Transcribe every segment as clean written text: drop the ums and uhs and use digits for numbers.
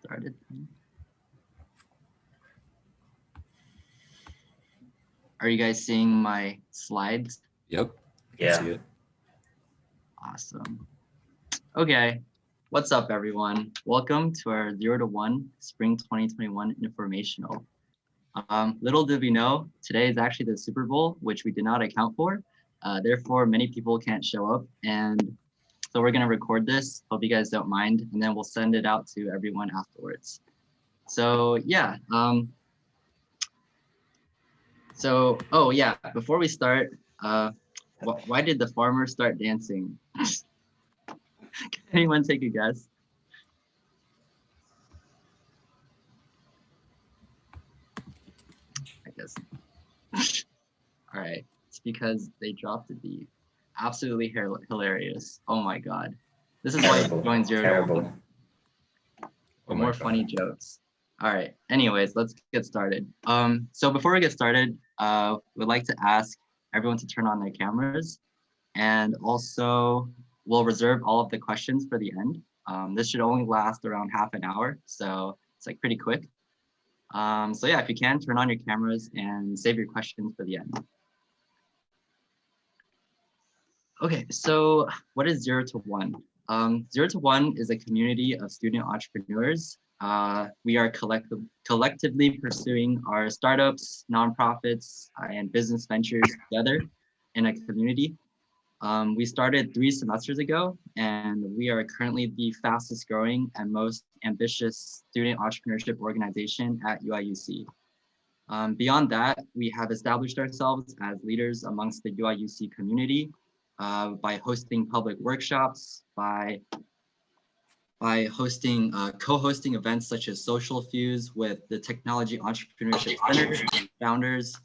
started. Are you guys seeing my slides? Yep. Yeah. See it. Awesome. Okay. What's up, everyone? Welcome to our 0-1 Spring 2021 informational. Little did we know, today is actually the Super Bowl, which we did not account for. Therefore, many people can't show up. And so we're going to record this. Hope you guys don't mind. And then we'll send it out to everyone afterwards. So yeah. Oh yeah, before we start, why did the farmer start dancing? Can anyone take a guess? I guess. All right, it's because they dropped the beat. Absolutely hilarious. Oh my God. This is why you join Zero2One. For more funny jokes. All right, anyways, let's get started. So before we get started, we'd like to ask everyone to turn on their cameras, and also we'll reserve all of the questions for the end. This should only last around half an hour, so it's like pretty quick. So yeah, if you can, turn on your cameras and save your questions for the end. Okay, so what is Zero2One? Zero2One is a community of student entrepreneurs. We are collectively pursuing our startups, nonprofits, and business ventures together in a community. We started 3 semesters ago, and we are currently the fastest growing and most ambitious student entrepreneurship organization at UIUC. Beyond that, we have established ourselves as leaders amongst the UIUC community by hosting public workshops, by hosting, co-hosting events such as Social Fuse with the Technology Entrepreneurship Center founders,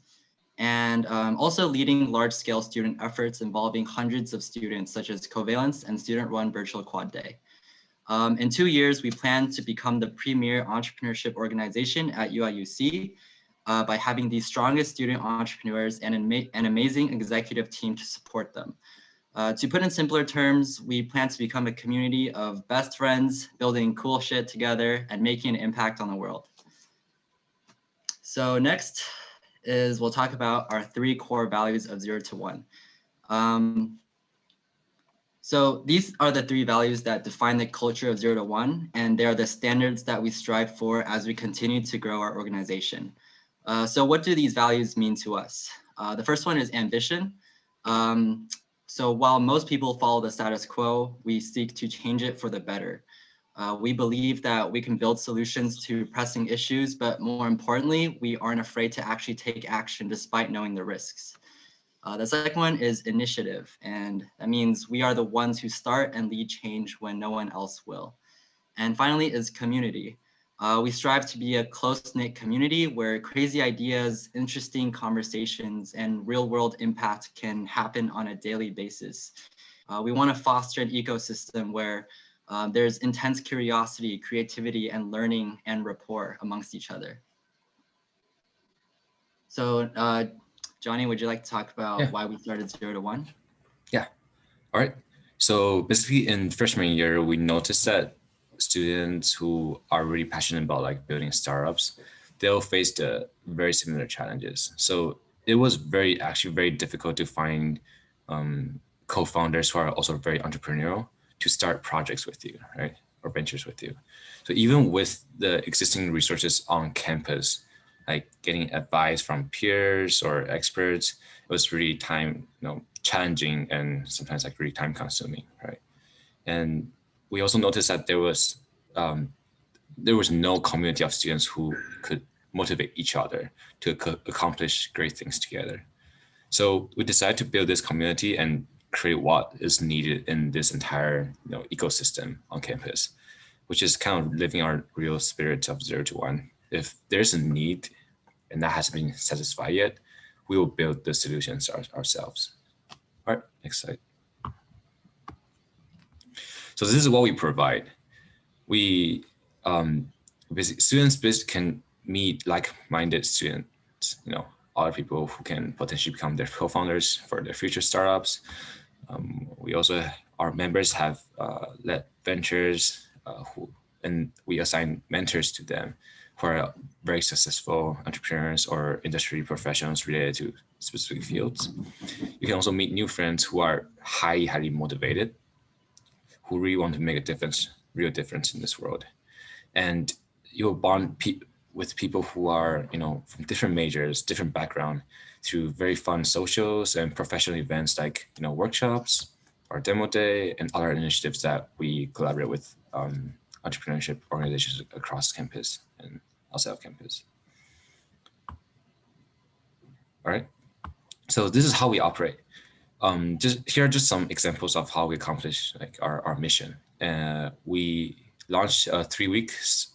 and also leading large-scale student efforts involving hundreds of students such as Covalence and student-run virtual quad day. In 2 years, we plan to become the premier entrepreneurship organization at UIUC by having the strongest student entrepreneurs and an amazing executive team to support them. To put in simpler terms, we plan to become a community of best friends, building cool shit together and making an impact on the world. So next is we'll talk about our 3 core values of Zero2One. So these are the 3 values that define the culture of Zero2One, and they are the standards that we strive for as we continue to grow our organization. So what do these values mean to us? The first one is ambition. So while most people follow the status quo, we seek to change it for the better. We believe that we can build solutions to pressing issues, but more importantly, we aren't afraid to actually take action despite knowing the risks. The second one is initiative, and that means we are the ones who start and lead change when no one else will. And finally is community. We strive to be a close-knit community where crazy ideas, interesting conversations, and real-world impact can happen on a daily basis. We want to foster an ecosystem where there's intense curiosity, creativity, and learning and rapport amongst each other. So, Johnny, would you like to talk about why we started Zero2One? Yeah. All right. So basically, in freshman year, we noticed that students who are really passionate about like building startups, they'll face the very similar challenges. So it was actually very difficult to find co-founders who are also very entrepreneurial to start projects with you, right? Or ventures with you. So even with the existing resources on campus, like getting advice from peers or experts, it was really challenging and sometimes like really time consuming, right? And we also noticed that there was no community of students who could motivate each other to accomplish great things together. So we decided to build this community and create what is needed in this entire ecosystem on campus, which is kind of living our real spirit of Zero2One. If there's a need and that hasn't been satisfied yet, we will build the solutions ourselves. All right, next slide. So this is what we provide. We students can meet like-minded students, other people who can potentially become their co-founders for their future startups. We also, our members have led ventures who and we assign mentors to them who are very successful entrepreneurs or industry professionals related to specific fields. You can also meet new friends who are highly motivated, who really want to make a difference, real difference in this world. And you'll bond with people who are, from different majors, different background, through very fun socials and professional events like, workshops or demo day and other initiatives that we collaborate with entrepreneurship organizations across campus and outside of campus. All right. So this is how we operate. Here are just some examples of how we accomplish like our mission. We launched a 3-week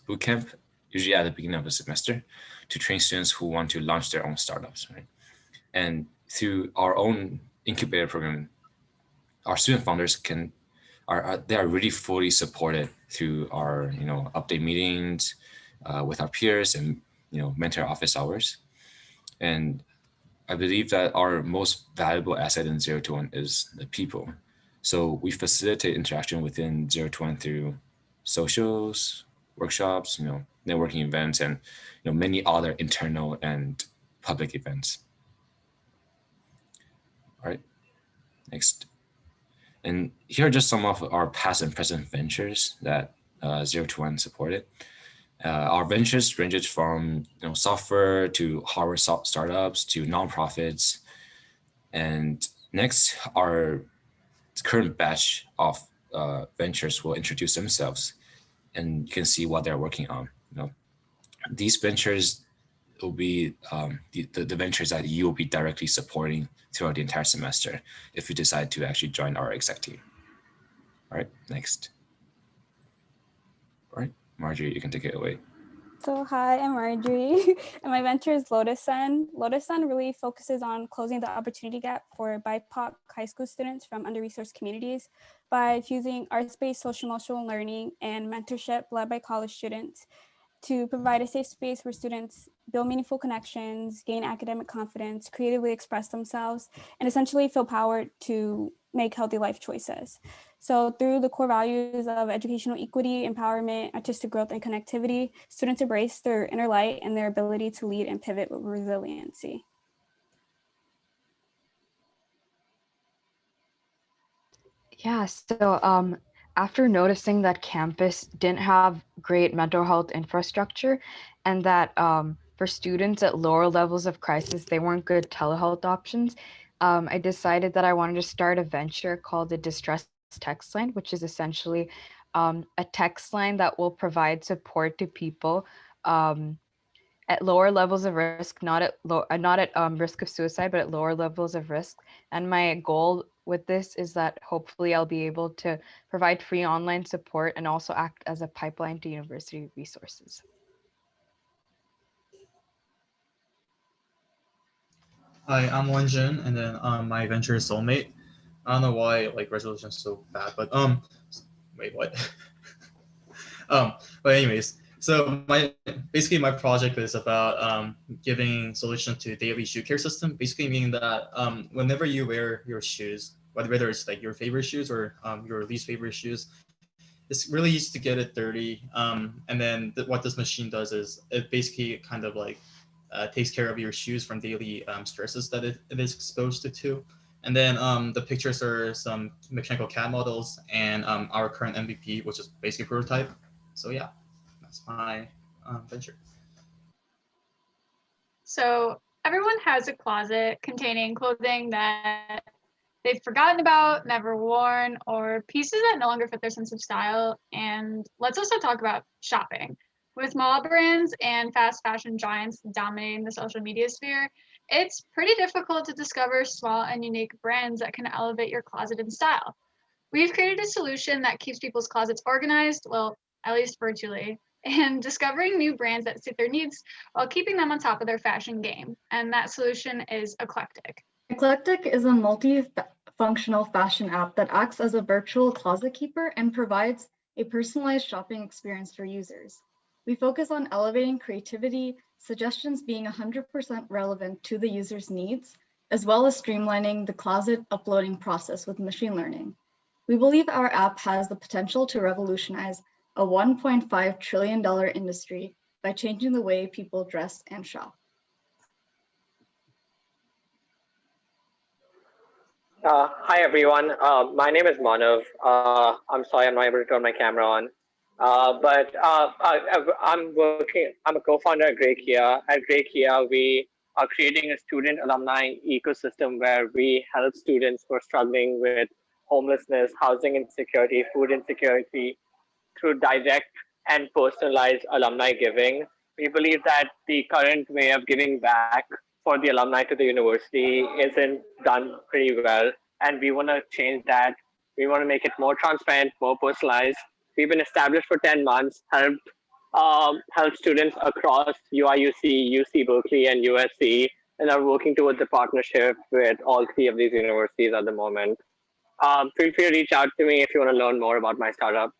bootcamp, usually at the beginning of the semester, to train students who want to launch their own startups. Right? And through our own incubator program, our student founders they are really fully supported through our update meetings with our peers and mentor office hours. And I believe that our most valuable asset in Zero2One is the people. So we facilitate interaction within Zero2One through socials, workshops, networking events, and many other internal and public events. All right, next. And here are just some of our past and present ventures that Zero2One supported. Our ventures ranges from software to hardware startups to nonprofits. And next, our current batch of ventures will introduce themselves, and you can see what they're working on. These ventures will be the ventures that you will be directly supporting throughout the entire semester if you decide to actually join our exec team. All right, next. All right, Marjorie, you can take it away. So hi, I'm Marjorie, and my venture is Lotus-Sun. Lotus-Sun really focuses on closing the opportunity gap for BIPOC high school students from under-resourced communities by fusing arts-based social-emotional learning and mentorship led by college students to provide a safe space where students build meaningful connections, gain academic confidence, creatively express themselves, and essentially feel powered to make healthy life choices. So through the core values of educational equity, empowerment, artistic growth, and connectivity, students embrace their inner light and their ability to lead and pivot with resiliency. Yeah, so after noticing that campus didn't have great mental health infrastructure and that for students at lower levels of crisis, they weren't good telehealth options, I decided that I wanted to start a venture called the Distress Text Line, which is essentially a text line that will provide support to people at lower levels of risk, not at risk of suicide, but at lower levels of risk. And my goal with this is that hopefully I'll be able to provide free online support and also act as a pipeline to university resources. Hi, I'm Wonjun, and then my venture is Soulmate. I don't know why like resolution is so bad, but wait, what? But anyways, so basically my project is about giving solution to daily shoe care system. Basically meaning that whenever you wear your shoes, whether it's like your favorite shoes or your least favorite shoes, it's really easy to get it dirty. And then what this machine does is it basically kind of like takes care of your shoes from daily stresses that it is exposed to. And then the pictures are some mechanical CAD models and our current MVP, which is basically prototype. So yeah, that's my venture. So everyone has a closet containing clothing that they've forgotten about, never worn, or pieces that no longer fit their sense of style. And let's also talk about shopping. With mall brands and fast fashion giants dominating the social media sphere, it's pretty difficult to discover small and unique brands that can elevate your closet in style. We've created a solution that keeps people's closets organized, well, at least virtually, and discovering new brands that suit their needs while keeping them on top of their fashion game. And that solution is Eclectic. Eclectic is a multi-functional fashion app that acts as a virtual closet keeper and provides a personalized shopping experience for users. We focus on elevating creativity, suggestions being 100% relevant to the user's needs, as well as streamlining the closet uploading process with machine learning. We believe our app has the potential to revolutionize a $1.5 trillion industry by changing the way people dress and shop. Hi everyone. My name is Manav. I'm sorry I'm not able to turn my camera on. I'm a co-founder at Grey Kia. At Grey Kia, we are creating a student alumni ecosystem where we help students who are struggling with homelessness, housing insecurity, food insecurity through direct and personalized alumni giving. We believe that the current way of giving back for the alumni to the university isn't done pretty well, and we want to change that. We want to make it more transparent, more personalized. We've been established for 10 months, helped students across UIUC, UC Berkeley, and USC, and are working towards a partnership with all three of these universities at the moment. Feel free to reach out to me if you want to learn more about my startup.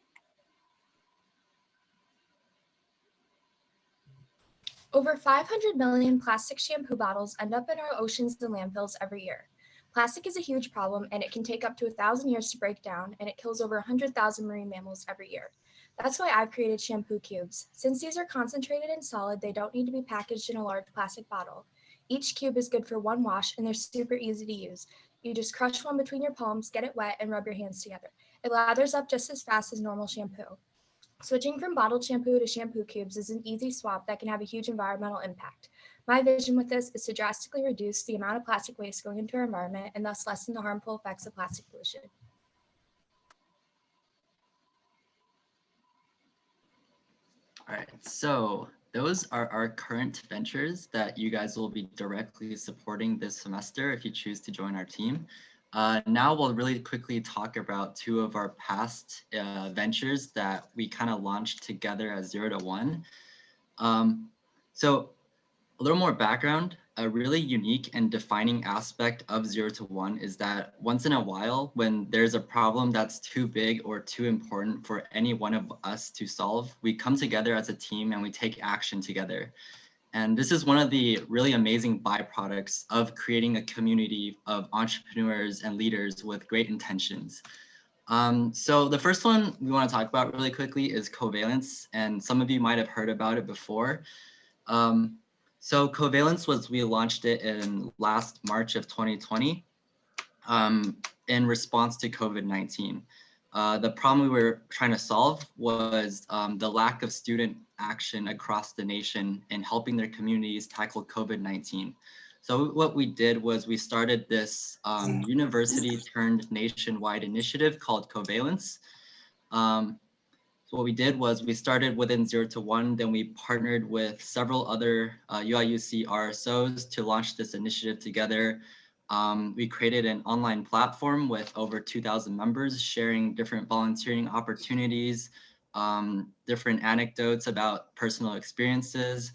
Over 500 million plastic shampoo bottles end up in our oceans and landfills every year. Plastic is a huge problem, and it can take up to 1,000 years to break down, and it kills over 100,000 marine mammals every year. That's why I've created shampoo cubes. Since these are concentrated and solid, they don't need to be packaged in a large plastic bottle. Each cube is good for one wash, and they're super easy to use. You just crush one between your palms, get it wet, and rub your hands together. It lathers up just as fast as normal shampoo. Switching from bottled shampoo to shampoo cubes is an easy swap that can have a huge environmental impact. My vision with this is to drastically reduce the amount of plastic waste going into our environment and thus lessen the harmful effects of plastic pollution. All right, so those are our current ventures that you guys will be directly supporting this semester if you choose to join our team. Now we'll really quickly talk about two of our past ventures that we kind of launched together as Zero2One. So a little more background, a really unique and defining aspect of Zero2One is that once in a while, when there's a problem that's too big or too important for any one of us to solve, we come together as a team and we take action together. And this is one of the really amazing byproducts of creating a community of entrepreneurs and leaders with great intentions. So the first one we want to talk about really quickly is Covalence, and some of you might have heard about it before. So Covalence we launched it in last March of 2020 in response to COVID-19. The problem we were trying to solve was the lack of student action across the nation in helping their communities tackle COVID-19. So what we did was we started this university turned nationwide initiative called Covalence. So what we did was we started within Zero2One, then we partnered with several other UIUC RSOs to launch this initiative together. We created an online platform with over 2,000 members sharing different volunteering opportunities, different anecdotes about personal experiences.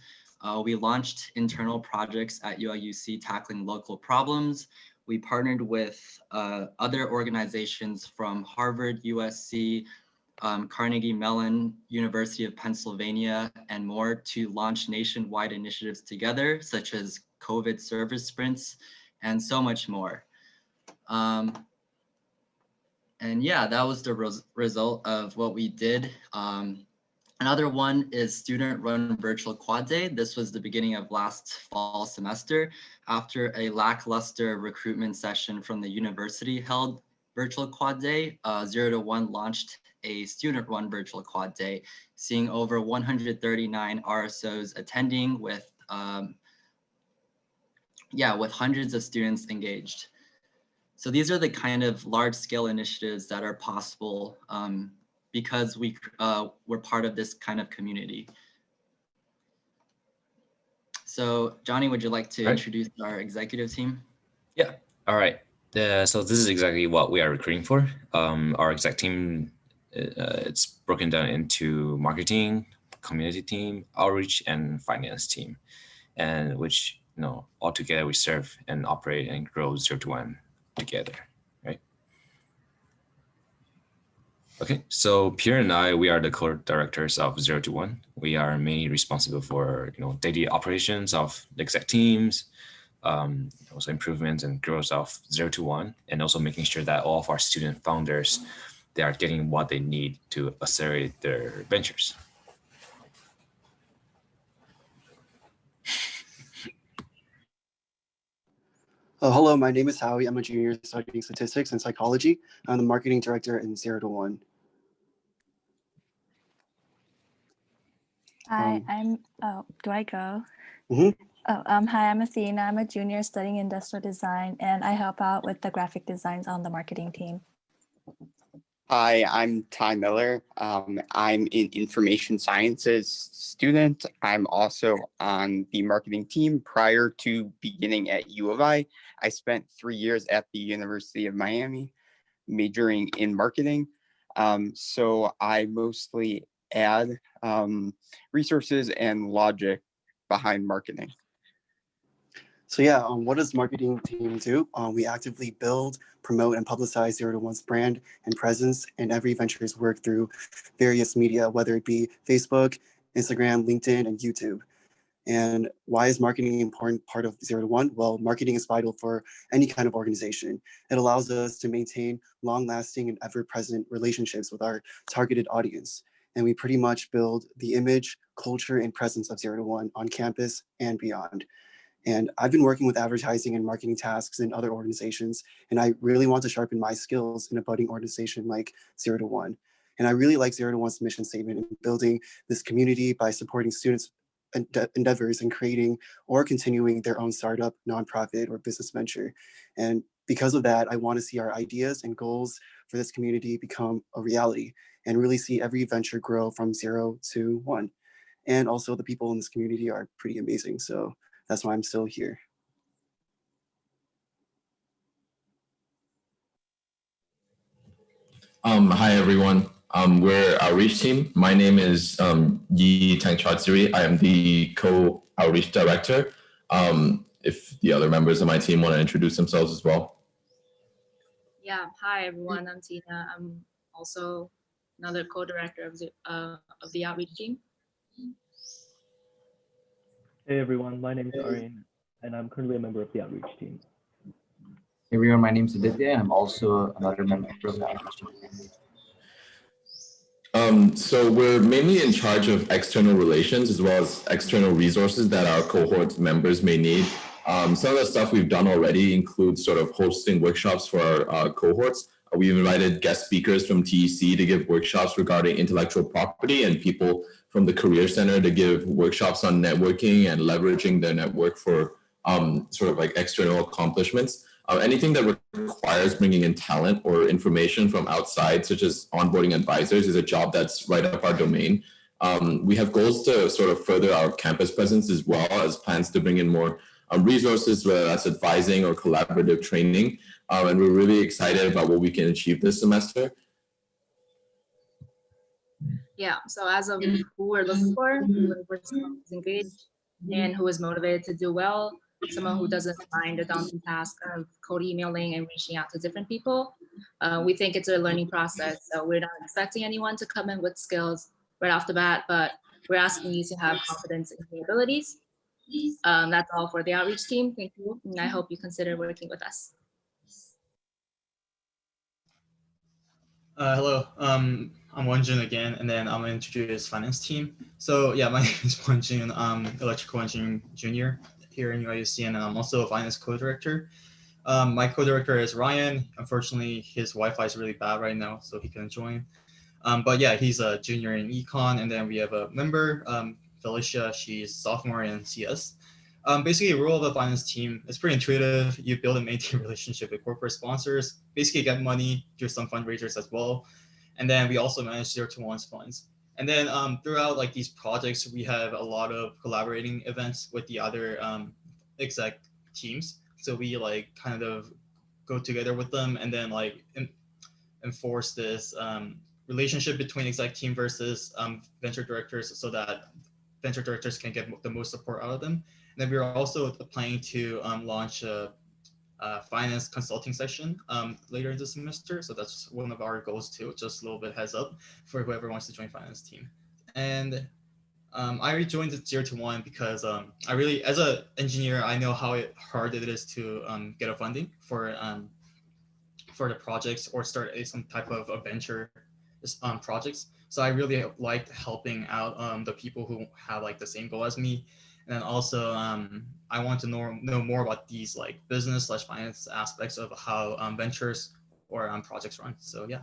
We launched internal projects at UIUC tackling local problems. We partnered with other organizations from Harvard, USC, Carnegie Mellon, University of Pennsylvania, and more to launch nationwide initiatives together, such as COVID service sprints, and so much more. And yeah, that was the result of what we did. Another one is Student Run Virtual Quad Day. This was the beginning of last fall semester. After a lackluster recruitment session from the university held Virtual Quad Day, Zero2One launched a Student Run Virtual Quad Day, seeing over 139 RSOs attending with hundreds of students engaged. So these are the kind of large scale initiatives that are possible because we're part of this kind of community. So Johnny, would you like to introduce our executive team? Yeah, all right. So this is exactly what we are recruiting for. Our exec team, it's broken down into marketing, community team, outreach, and finance team, and which, all together we serve and operate and grow Zero2One together, right? Okay, so Pierre and I, we are the co-directors of Zero2One. We are mainly responsible for, daily operations of the exec teams, also improvements and growth of Zero2One, and also making sure that all of our student founders they are getting what they need to accelerate their ventures. Hello, my name is Howie. I'm a junior studying statistics and psychology. I'm the marketing director in Zero2One. Hi, do I go? Mhm. Hi, I'm Athena. I'm a junior studying industrial design, and I help out with the graphic designs on the marketing team. Hi, I'm Ty Miller. I'm an information sciences student. I'm also on the marketing team. Prior to beginning at U of I spent 3 years at the University of Miami, majoring in marketing. So I mostly add resources and logic behind marketing. So yeah, what does marketing team do? We actively build, promote, and publicize Zero2One's brand and presence in every venture's work through various media, whether it be Facebook, Instagram, LinkedIn, and YouTube. And why is marketing an important part of Zero2One? Well, marketing is vital for any kind of organization. It allows us to maintain long-lasting and ever-present relationships with our targeted audience. And we pretty much build the image, culture, and presence of Zero2One on campus and beyond. And I've been working with advertising and marketing tasks in other organizations, and I really want to sharpen my skills in a budding organization like Zero2One. And I really like Zero2One's mission statement in building this community by supporting students' endeavors in creating or continuing their own startup, nonprofit, or business venture. And because of that, I want to see our ideas and goals for this community become a reality and really see every venture grow from 0 to 1. And also the people in this community are pretty amazing. So that's why I'm still here. Hi, everyone. We're outreach team. My name is Yi Tangchatsiri. I am the co-outreach director. If the other members of my team want to introduce themselves as well. Yeah, hi, everyone. I'm Tina. I'm also another co-director of the outreach team. Hey, everyone. My name is Arian, and I'm currently a member of the outreach team. Hey everyone, my name is Aditya. I'm also another member of the outreach team. So we're mainly in charge of external relations as well as external resources that our cohort members may need. Some of the stuff we've done already includes sort of hosting workshops for our cohorts. We've invited guest speakers from TEC to give workshops regarding intellectual property and people from the Career Center to give workshops on networking and leveraging their network for sort of like external accomplishments. Anything that requires bringing in talent or information from outside, such as onboarding advisors, is a job that's right up our domain. We have goals to sort of further our campus presence as well as plans to bring in more resources, whether that's advising or collaborative training. And we're really excited about what we can achieve this semester. Yeah, so as of who we're looking for, we're looking for someone who's engaged and who is motivated to do well, someone who doesn't mind the daunting task of cold emailing and reaching out to different people. We think it's a learning process, so we're not expecting anyone to come in with skills right off the bat, but we're asking you to have confidence in your abilities. That's all for the outreach team. Thank you, and I hope you consider working with us. Hello, I'm Wonjun again, and then I'm gonna introduce finance team. So yeah, my name is Wonjun. I'm electrical engineering junior here in UIUC, and I'm also a finance co-director. My co-director is Ryan. Unfortunately, his Wi-Fi is really bad right now, so he couldn't join. But yeah, he's a junior in econ, and then we have a member, Felicia. She's sophomore in CS. Basically, the role of the finance team is pretty intuitive. You build and maintain a relationship with corporate sponsors, basically get money, do some fundraisers as well. And then we also manage Zero2One's funds. And then throughout like these projects, we have a lot of collaborating events with the other exec teams. So we like kind of go together with them and then like enforce this relationship between exec team versus venture directors so that venture directors can get the most support out of them. And then we're also planning to launch a finance consulting session later this semester. So that's one of our goals too, just a little bit heads up for whoever wants to join finance team. And I already joined the Zero2One because I really, as an engineer, I know how hard it is to get a funding for for the projects or start some type of adventure projects. So I really liked helping out the people who have like the same goal as me. And then also I want to know more about these like business/finance aspects of how ventures or projects run. So yeah.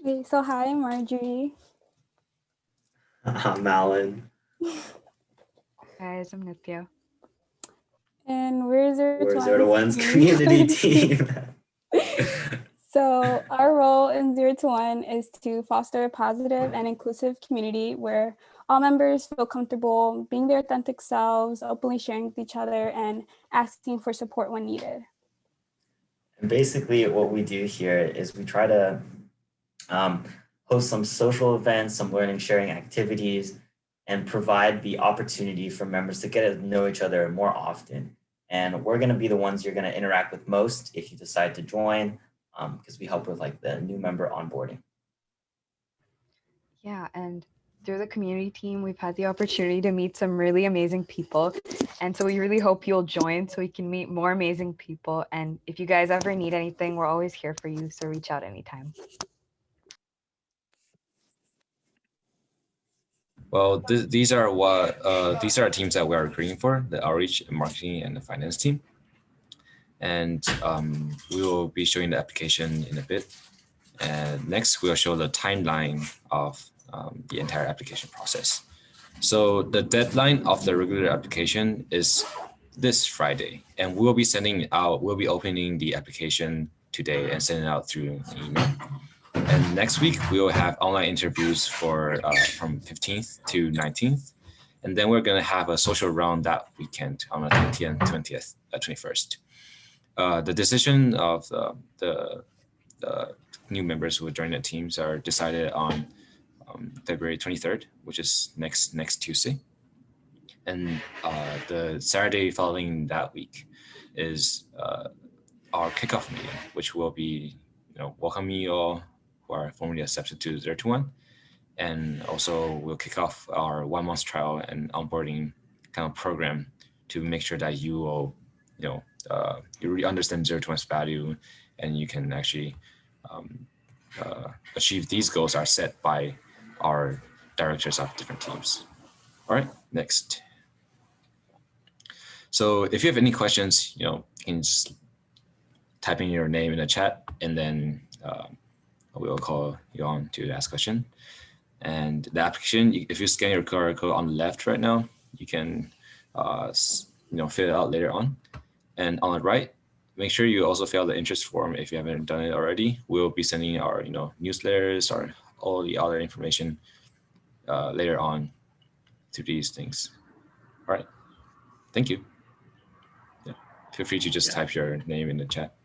Okay, so hi, I'm Marjorie. I'm Alan. Guys, I'm Nithya. And we're We're Zero2One's Zero2One's community team. So our role in Zero2One is to foster a positive and inclusive community where all members feel comfortable being their authentic selves, openly sharing with each other, and asking for support when needed. And basically what we do here is we try to host some social events, some learning sharing activities, and provide the opportunity for members to get to know each other more often. And we're gonna be the ones you're gonna interact with most if you decide to join, because we help with like the new member onboarding. Yeah, and through the community team, we've had the opportunity to meet some really amazing people. And so we really hope you'll join so we can meet more amazing people. And if you guys ever need anything, we're always here for you. So reach out anytime. Well, these are teams that we are recruiting for: the outreach, marketing, and the finance team. And we will be showing the application in a bit. And next, we'll show the timeline of the entire application process. So the deadline of the regular application is this Friday, and we'll be opening the application today and sending it out through an email. And next week, we will have online interviews for from 15th to 19th. And then we're going to have a social round that weekend on the 20th, 21st. The decision of the new members who will join the teams are decided on February 23rd, which is next Tuesday. And the Saturday following that week is our kickoff meeting, which will be welcoming you all who are formally accepted to Zero2One. And also we'll kick off our 1 month trial and onboarding kind of program to make sure that you will, you really understand Zero2One's value, and you can actually achieve these goals are set by our directors of different teams. All right, next. So if you have any questions, you can just type in your name in the chat, and then we will call you on to ask a question. And the application, if you scan your QR code on the left right now, you can fill it out later on. And on the right, make sure you also fill out the interest form if you haven't done it already. We'll be sending our newsletters or all the other information later on to these things. All right, thank you. Yeah. Feel free to just type your name in the chat.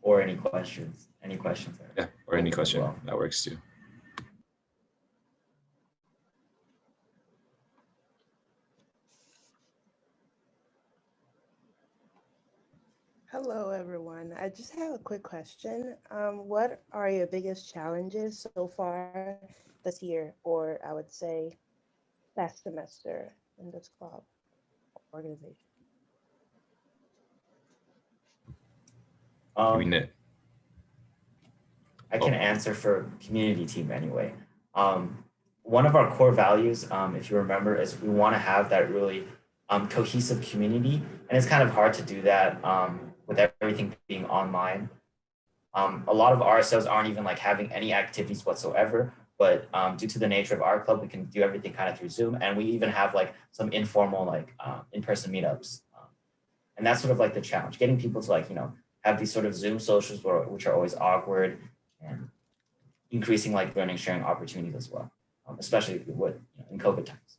Or any questions. Any questions? Yeah, or any question. Well. That works too. Hello, everyone. I just have a quick question. What are your biggest challenges so far this year, or I would say last semester in this club organization? I can answer for community team anyway. One of our core values, if you remember, is we want to have that really cohesive community, and it's kind of hard to do that with everything being online. A lot of RSOs aren't even like having any activities whatsoever, but due to the nature of our club, we can do everything kind of through Zoom, and we even have like some informal like in-person meetups. And that's sort of like the challenge, getting people to like, have these sort of Zoom socials which are always awkward, and increasing like learning sharing opportunities as well, especially in COVID times.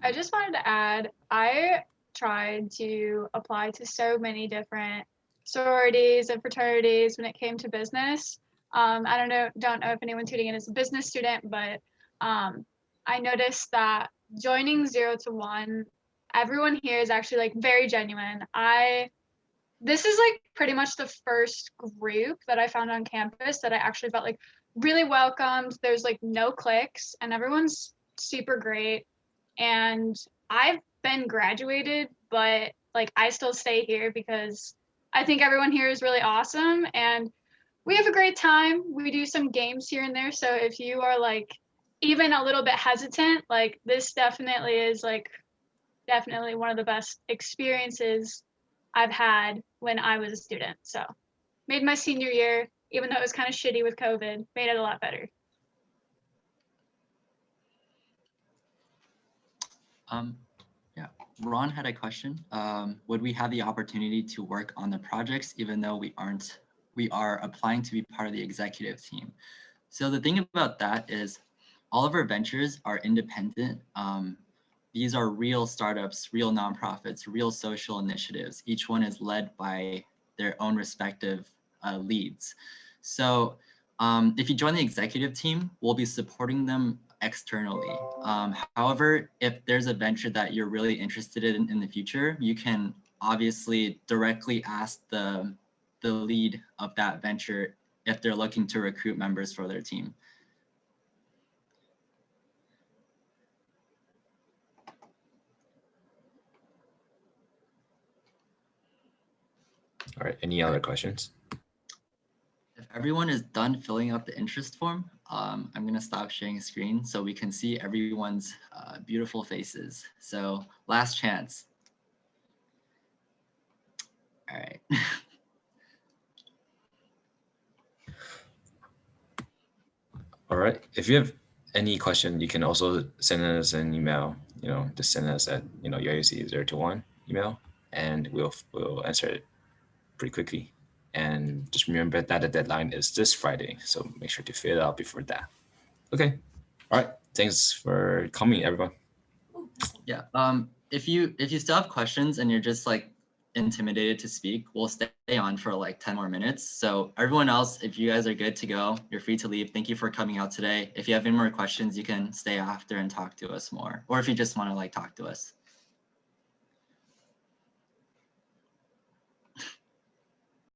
I just wanted to add, I tried to apply to so many different sororities and fraternities when it came to business. I don't know if anyone tuning in is a business student, but I noticed that joining Zero2One, everyone here is actually like very genuine. I this is like pretty much the first group that I found on campus that I actually felt like really welcomed. There's like no cliques and everyone's super great. And I've been graduated, but like I still stay here because I think everyone here is really awesome and we have a great time. We do some games here and there. So if you are like even a little bit hesitant, like this definitely is like definitely one of the best experiences I've had when I was a student. So made my senior year, even though it was kind of shitty with COVID, made it a lot better. Yeah, Ron had a question. Would we have the opportunity to work on the projects even though we are applying to be part of the executive team? So the thing about that is all of our ventures are independent. These are real startups, real nonprofits, real social initiatives. Each one is led by their own respective leads. So if you join the executive team, we'll be supporting them externally. However, if there's a venture that you're really interested in the future, you can obviously directly ask the lead of that venture if they're looking to recruit members for their team. All right, any other questions? If everyone is done filling out the interest form, I'm gonna stop sharing screen so we can see everyone's beautiful faces. So last chance. All right. All right, if you have any question, you can also send us an email, just send us at, UIUC021 email and we'll answer it pretty quickly. And just remember that the deadline is this Friday. So make sure to fill it out before that. Okay. All right. Thanks for coming, everyone. Yeah. If you still have questions and you're just like intimidated to speak, we'll stay on for like 10 more minutes. So everyone else, if you guys are good to go, you're free to leave. Thank you for coming out today. If you have any more questions, you can stay after and talk to us more. Or if you just want to like talk to us.